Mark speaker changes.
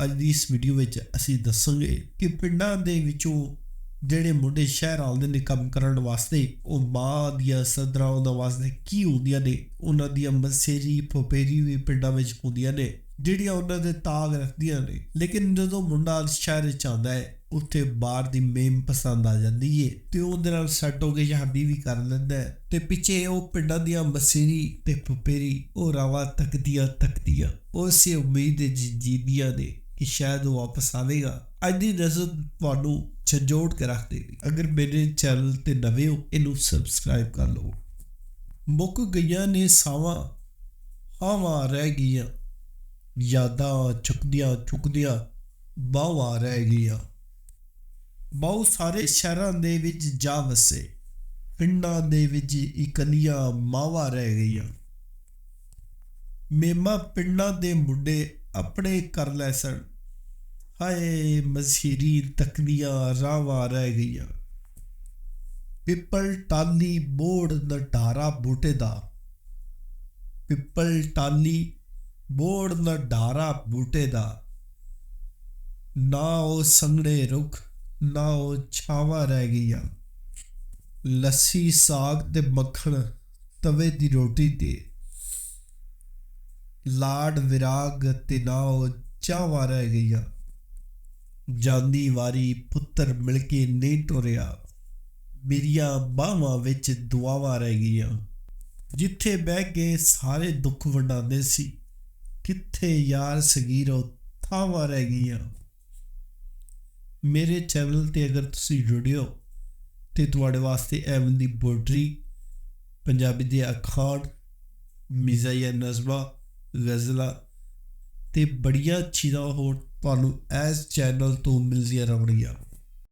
Speaker 1: ਅੱਜ ਦੀ ਇਸ ਵੀਡੀਓ ਵਿੱਚ ਅਸੀਂ ਦੱਸਾਂਗੇ ਕਿ ਪਿੰਡਾਂ ਦੇ ਵਿੱਚੋਂ ਜਿਹੜੇ ਮੁੰਡੇ ਸ਼ਹਿਰ ਆਉਂਦੇ ਨੇ ਕੰਮ ਕਰਨ ਵਾਸਤੇ, ਉਹ ਮਾਂ ਦੀਆਂ ਸਦਰਾਂ ਉਹਨਾਂ ਵਾਸਤੇ ਕੀ ਹੁੰਦੀਆਂ ਨੇ, ਉਹਨਾਂ ਦੀਆਂ ਮਸੇਰੀ ਫੁਫੇਰੀ ਵੀ ਪਿੰਡਾਂ ਵਿੱਚ ਹੁੰਦੀਆਂ ਨੇ ਜਿਹੜੀਆਂ ਉਹਨਾਂ ਦੇ ਤਾਗ ਰੱਖਦੀਆਂ ਨੇ। ਲੇਕਿਨ ਜਦੋਂ ਮੁੰਡਾ ਸ਼ਹਿਰ 'ਚ ਆਉਂਦਾ ਹੈ, ਉੱਥੇ ਬਾਹਰ ਦੀ ਮੇਮ ਪਸੰਦ ਆ ਜਾਂਦੀ ਏ ਤੇ ਉਹਦੇ ਨਾਲ ਸੈੱਟ ਹੋ ਕੇ ਸ਼ਾਦੀ ਵੀ ਕਰ ਲੈਂਦਾ ਹੈ ਤੇ ਪਿੱਛੇ ਉਹ ਪਿੰਡਾਂ ਦੀਆਂ ਮਸੇਰੀ ਤੇ ਫੁਫੇਰੀ ਉਹ ਰਾਵਾਂ ਤੱਕਦੀਆਂ ਉਸੇ ਉਮੀਦ ਜੀਦੀਆਂ ਨੇ ਕਿ ਸ਼ਾਇਦ ਉਹ ਵਾਪਸ ਆਵੇਗਾ। ਅੱਜ ਦੀ ਨਜ਼ਰ ਤੁਹਾਨੂੰ ਝੰਜੋੜ ਕੇ ਰੱਖ ਦੇਗੀ। ਅਗਰ ਮੇਰੇ ਚੈਨਲ ਤੇ ਨਵੇਂ ਹੋ, ਇਹਨੂੰ ਸਬਸਕ੍ਰਾਈਬ ਕਰ ਲਓ। ਮੁੱਕ ਗਈਆਂ ਨੇ ਸਾਵਾਂ, ਹਾਵਾਂ ਰਹਿ ਗਈਆਂ, ਯਾਦਾਂ ਚੁੱਕਦਿਆਂ ਬਾਹਾਂ ਰਹਿ ਗਈਆਂ। ਬਹੁਤ ਸਾਰੇ ਸ਼ਹਿਰਾਂ ਦੇ ਵਿੱਚ ਜਾ ਵਸੇ, ਪਿੰਡਾਂ ਦੇ ਵਿੱਚ ਇਕੱਲੀਆਂ ਮਾਵਾਂ ਰਹਿ ਗਈਆਂ। ਮੇਮਾ ਪਿੰਡਾਂ ਦੇ ਮੁੰਡੇ ਆਪਣੇ ਕਰ ਲੈ ਸਨ, ਹਾਏ ਮਸੇਰੀ ਤੱਕਦੀਆਂ ਰਾਵਾਂ ਰਹਿ ਗਈਆਂ। ਪਿੱਪਲ ਟਾਹਲੀ ਬੋੜ ਨਡਾਰਾ ਬੂਟੇ ਦਾ, ਪਿੱਪਲ ਟਾਹਲੀ ਬੋੜ ਨਡਾਰਾ ਬੂਟੇ ਦਾ, ਨਾ ਉਹ ਸੰਘਣੇ ਰੁੱਖ ਨਾ ਉਹ ਛਾਵਾਂ ਰਹਿ ਗਈਆਂ। ਲੱਸੀ ਸਾਗ ਤੇ ਮੱਖਣ ਤਵੇ ਦੀ ਰੋਟੀ ਤੇ, ਲਾਡ ਵਿਰਾਗ ਤੇ ਨਾ ਉਹ ਚਾਵਾਂ ਰਹਿ ਗਈਆਂ। ਜਾਂਦੀ ਵਾਰੀ ਪੁੱਤਰ ਮਿਲ ਕੇ ਨਹੀਂ ਟੁਰਿਆ, ਮੇਰੀਆਂ ਬਾਹਾਂ ਵਿੱਚ ਦੁਆਵਾਂ ਰਹਿ ਗਈਆਂ। ਜਿੱਥੇ ਬਹਿ ਕੇ ਸਾਰੇ ਦੁੱਖ ਵੰਡਾਉਂਦੇ ਸੀ, ਕਿੱਥੇ ਯਾਰ ਸਗੀਰੋ ਥਾਵਾਂ ਰਹਿ ਗਈਆਂ। ਮੇਰੇ ਚੈਨਲ 'ਤੇ ਅਗਰ ਤੁਸੀਂ ਜੁੜੇ ਹੋ ਤਾਂ ਤੁਹਾਡੇ ਵਾਸਤੇ ਐਵੇਂ ਦੀ ਪੋਇਟਰੀ, ਪੰਜਾਬੀ ਦੇ ਅਖਾਣ, ਮਿਜ਼ਾਈਆ ਨਜ਼ਮਾਂ, ਗਜ਼ਲਾਂ ਅਤੇ ਬੜੀਆਂ ਚੀਜ਼ਾਂ ਹੋਰ ਤੁਹਾਨੂੰ ਇਸ ਚੈਨਲ ਤੋਂ ਮਿਲਦੀਆਂ ਰਹਿਣਗੀਆਂ।